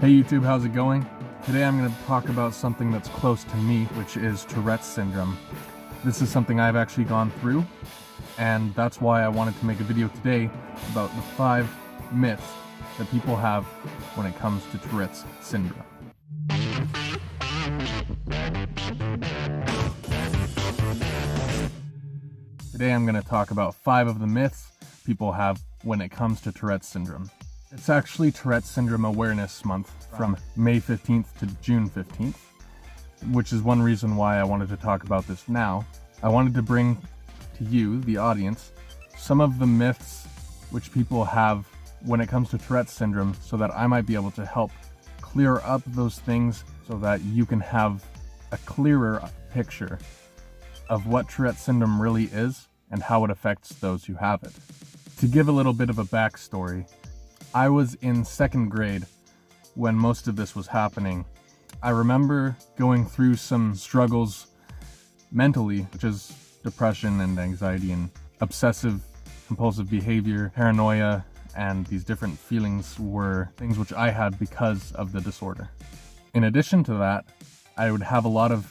Hey YouTube, how's it going? Today I'm going to talk about something that's close to me, which is Tourette's syndrome. This is something I've actually gone through, and that's why I wanted to make a video today about the 5 myths that people have when it comes to Tourette's syndrome. Today I'm going to talk about 5 of the myths people have when it comes to Tourette's syndrome. It's actually Tourette's Syndrome Awareness Month from May 15th to June 15th, which is one reason why I wanted to talk about this now. I wanted to bring to you, the audience, some of the myths which people have when it comes to Tourette's syndrome so that I might be able to help clear up those things so that you can have a clearer picture of what Tourette's syndrome really is and how it affects those who have it. To give a little bit of a backstory, I was in 2nd grade when most of this was happening. I remember going through some struggles mentally, which is depression and anxiety and obsessive compulsive behavior, paranoia, and these different feelings were things which I had because of the disorder. In addition to that, I would have a lot of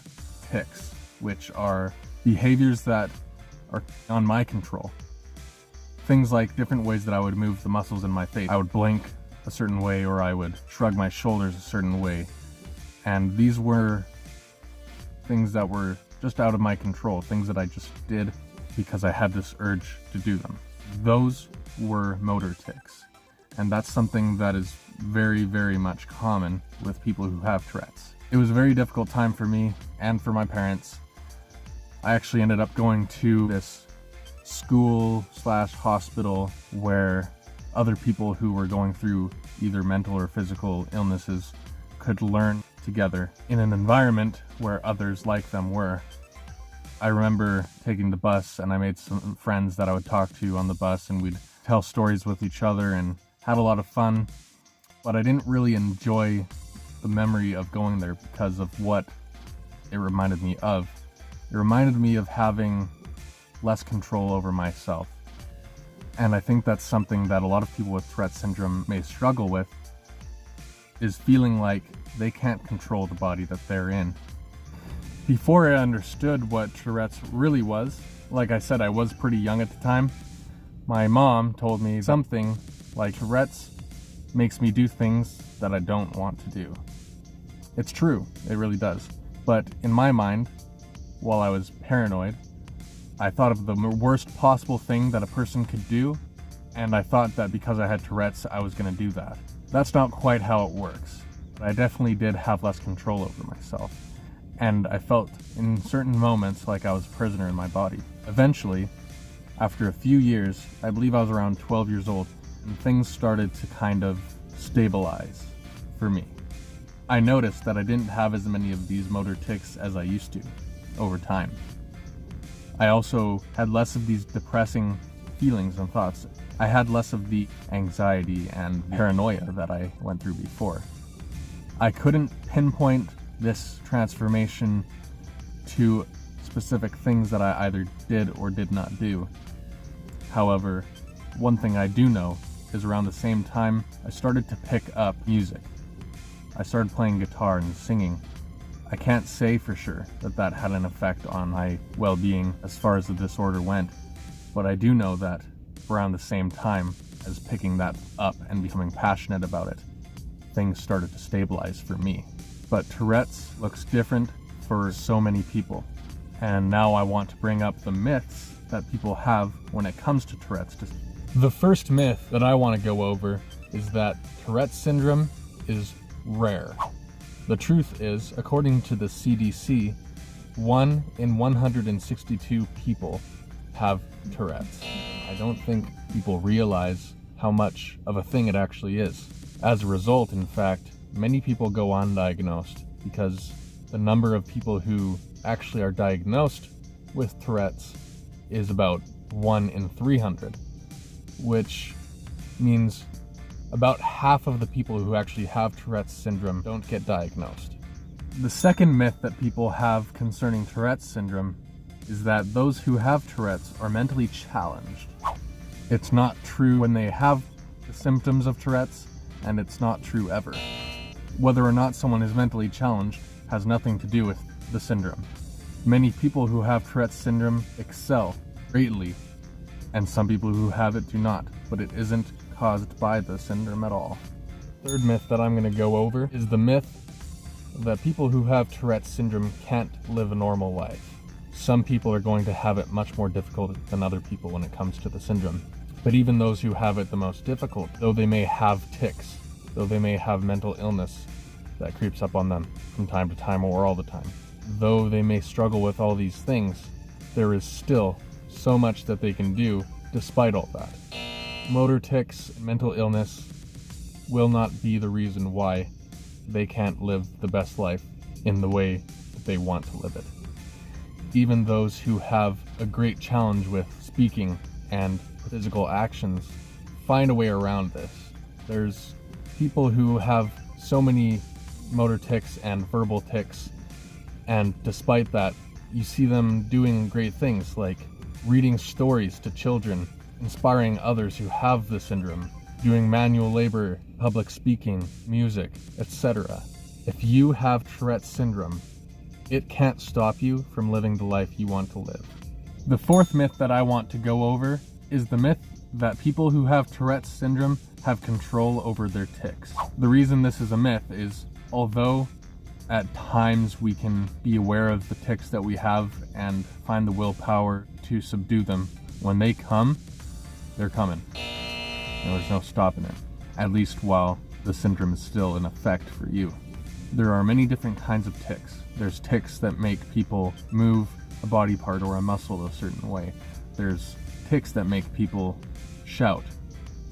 tics, which are behaviors that are on my control. Things like different ways that I would move the muscles in my face. I would blink a certain way, or I would shrug my shoulders a certain way. And these were things that were just out of my control, things that I just did because I had this urge to do them. Those were motor tics. And that's something that is very, very much common with people who have Tourette's. It was a very difficult time for me and for my parents. I actually ended up going to this school/hospital where other people who were going through either mental or physical illnesses could learn together in an environment where others like them were. I remember taking the bus, and I made some friends that I would talk to on the bus, and we'd tell stories with each other and had a lot of fun, but I didn't really enjoy the memory of going there because of what it reminded me of. It reminded me of having less control over myself. And I think that's something that a lot of people with Tourette's syndrome may struggle with, is feeling like they can't control the body that they're in. Before I understood what Tourette's really was, like I said, I was pretty young at the time, my mom told me something like Tourette's makes me do things that I don't want to do. It's true, it really does. But in my mind, while I was paranoid, I thought of the worst possible thing that a person could do, and I thought that because I had Tourette's, I was going to do that. That's not quite how it works, but I definitely did have less control over myself, and I felt in certain moments like I was a prisoner in my body. Eventually, after a few years, I believe I was around 12 years old, and things started to kind of stabilize for me. I noticed that I didn't have as many of these motor tics as I used to over time. I also had less of these depressing feelings and thoughts. I had less of the anxiety and paranoia that I went through before. I couldn't pinpoint this transformation to specific things that I either did or did not do. However, one thing I do know is around the same time I started to pick up music. I started playing guitar and singing. I can't say for sure that that had an effect on my well-being as far as the disorder went, but I do know that around the same time as picking that up and becoming passionate about it, things started to stabilize for me. But Tourette's looks different for so many people, and now I want to bring up the myths that people have when it comes to Tourette's. The first myth that I want to go over is that Tourette's syndrome is rare. The truth is, according to the CDC, 1 in 162 people have Tourette's. I don't think people realize how much of a thing it actually is. As a result, in fact, many people go undiagnosed because the number of people who actually are diagnosed with Tourette's is about 1 in 300, which means about half of the people who actually have Tourette's syndrome don't get diagnosed. The second myth that people have concerning Tourette's syndrome is that those who have Tourette's are mentally challenged. It's not true when they have the symptoms of Tourette's, and it's not true ever. Whether or not someone is mentally challenged has nothing to do with the syndrome. Many people who have Tourette's syndrome excel greatly, and some people who have it do not, but it isn't caused by the syndrome at all. Third myth that I'm going to go over is the myth that people who have Tourette's syndrome can't live a normal life. Some people are going to have it much more difficult than other people when it comes to the syndrome. But even those who have it the most difficult, though they may have tics, though they may have mental illness that creeps up on them from time to time or all the time, though they may struggle with all these things, there is still so much that they can do despite all that. Motor tics, mental illness will not be the reason why they can't live the best life in the way that they want to live it. Even those who have a great challenge with speaking and physical actions find a way around this. There's people who have so many motor tics and verbal tics, and despite that, you see them doing great things like reading stories to children, inspiring others who have the syndrome, doing manual labor, public speaking, music, etc. If you have Tourette's syndrome, it can't stop you from living the life you want to live. The fourth myth that I want to go over is the myth that people who have Tourette's syndrome have control over their tics. The reason this is a myth is, although at times we can be aware of the tics that we have and find the willpower to subdue them, when they come, they're coming. And there's no stopping it, at least while the syndrome is still in effect for you. There are many different kinds of tics. There's tics that make people move a body part or a muscle a certain way. There's tics that make people shout.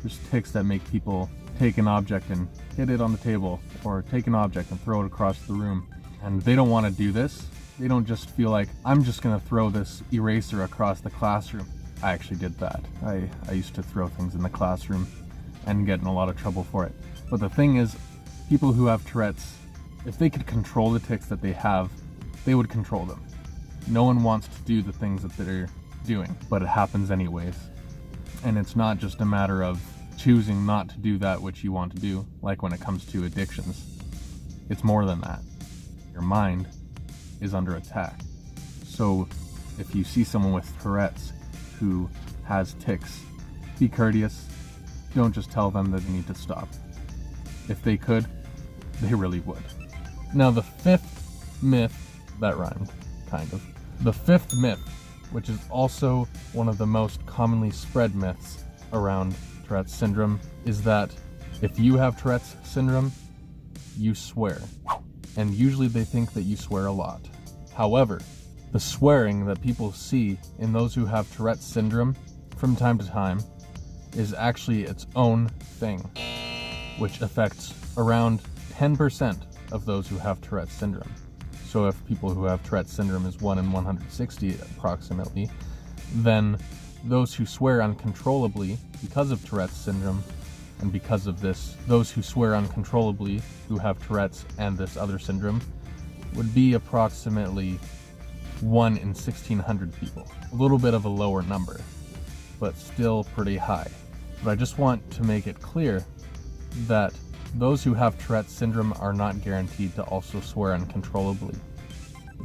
There's tics that make people take an object and hit it on the table, or take an object and throw it across the room. And they don't want to do this. They don't just feel like, I'm just going to throw this eraser across the classroom. I actually did that. I used to throw things in the classroom and get in a lot of trouble for it. But the thing is, people who have Tourette's, if they could control the tics that they have, they would control them. No one wants to do the things that they're doing, but it happens anyways. And it's not just a matter of choosing not to do that which you want to do, like when it comes to addictions. It's more than that. Your mind is under attack. So if you see someone with Tourette's who has tics, be courteous. Don't just tell them that they need to stop. If they could, they really would. Now the fifth myth, that rhymed, kind of. The fifth myth, which is also one of the most commonly spread myths around Tourette's syndrome, is that if you have Tourette's syndrome, you swear. And usually they think that you swear a lot. However, the swearing that people see in those who have Tourette's syndrome from time to time is actually its own thing, which affects around 10% of those who have Tourette's syndrome. So if people who have Tourette's syndrome is 1 in 160 approximately, then those who swear uncontrollably because of Tourette's syndrome, and because of this, those who swear uncontrollably who have Tourette's and this other syndrome would be approximately 1 in 1,600 people. A little bit of a lower number, but still pretty high. But I just want to make it clear that those who have Tourette's syndrome are not guaranteed to also swear uncontrollably.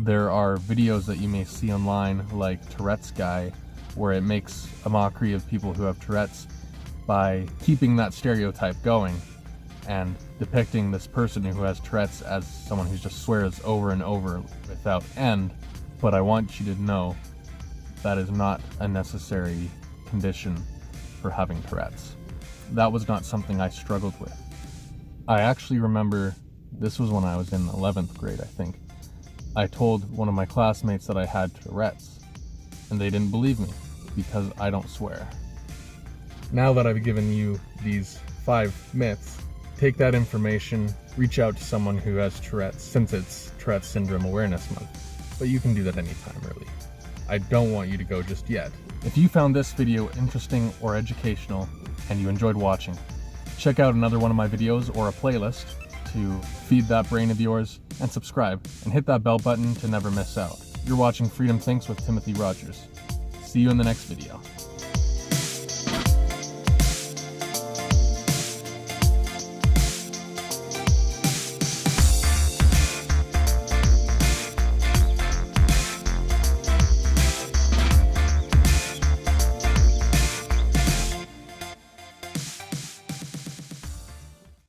There are videos that you may see online, like Tourette's Guy, where it makes a mockery of people who have Tourette's by keeping that stereotype going and depicting this person who has Tourette's as someone who just swears over and over without end. But I want you to know that is not a necessary condition for having Tourette's. That was not something I struggled with. I actually remember, this was when I was in 11th grade, I think. I told one of my classmates that I had Tourette's, and they didn't believe me because I don't swear. Now that I've given you these 5 myths, take that information, reach out to someone who has Tourette's, since it's Tourette's Syndrome Awareness Month. But you can do that anytime, really. I don't want you to go just yet. If you found this video interesting or educational, and you enjoyed watching, check out another one of my videos or a playlist to feed that brain of yours, and subscribe, and hit that bell button to never miss out. You're watching Freedom Thinks with Timothy Rogers. See you in the next video.